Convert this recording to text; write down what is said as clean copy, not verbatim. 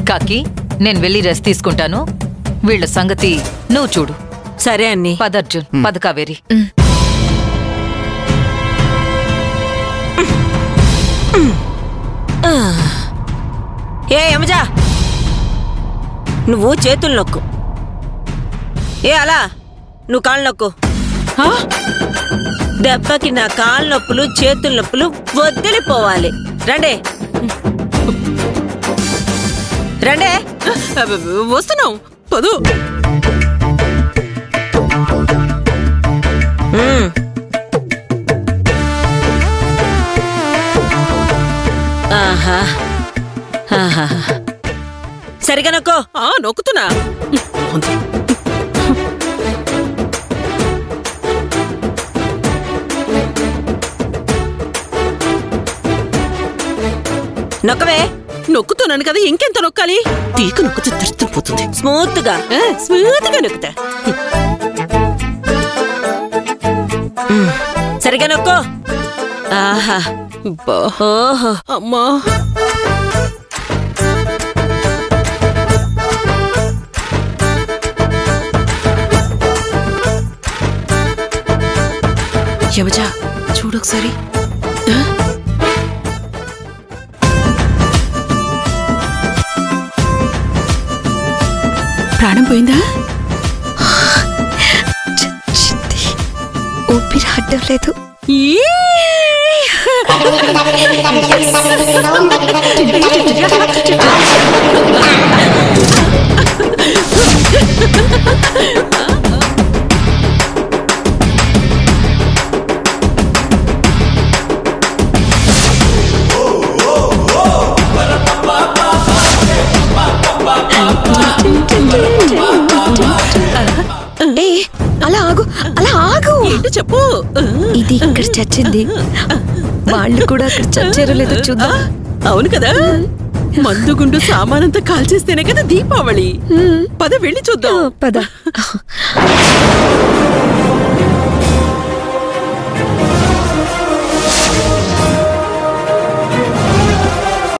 కాకి నేను వెళ్ళి రెస్ట్ తీసుకుంటాను వీళ్ళ సంగతి నువ్వు చూడు సరే అన్ని పద అర్జున్ పద కావేరి ఏ యమజా నువ్వు చేతులు నొక్కు ఏ అలా నువ్వు కాళ్ళు నొక్కు దెబ్బకి నా కాళ్ళ నొప్పులు చేతుల నొప్పులు వదిలిపోవాలి రండే రండే వస్తున్నాం పదు ఆహా ఆహా సరిగా నొక్కో నొక్కుతున్నా నొక్కవే నొక్కుతున్నాను కదా ఇంకెంత నొక్కాలి తీక నొక్కితే తిరుస్తుపోతుంది స్మూత్ గా నొక్కుతా సరిగా నొక్కో ఆహా ఓహో అమ్మా యమజా చూడొకసారి ప్రాణం పోయిందా ఊపిరాడడం లేదు అలా ఆగు అలా ఆగు ఏంటి చెప్పు ఇది ఇక్కడ చచ్చింది వాళ్ళు కూడా అక్కడ చచ్చారో లేదో చూద్దాం అవును కదా మందు గుండు సామానంతా కాల్చేస్తేనే కదా దీపావళి పద వెళ్ళి చూద్దాం పద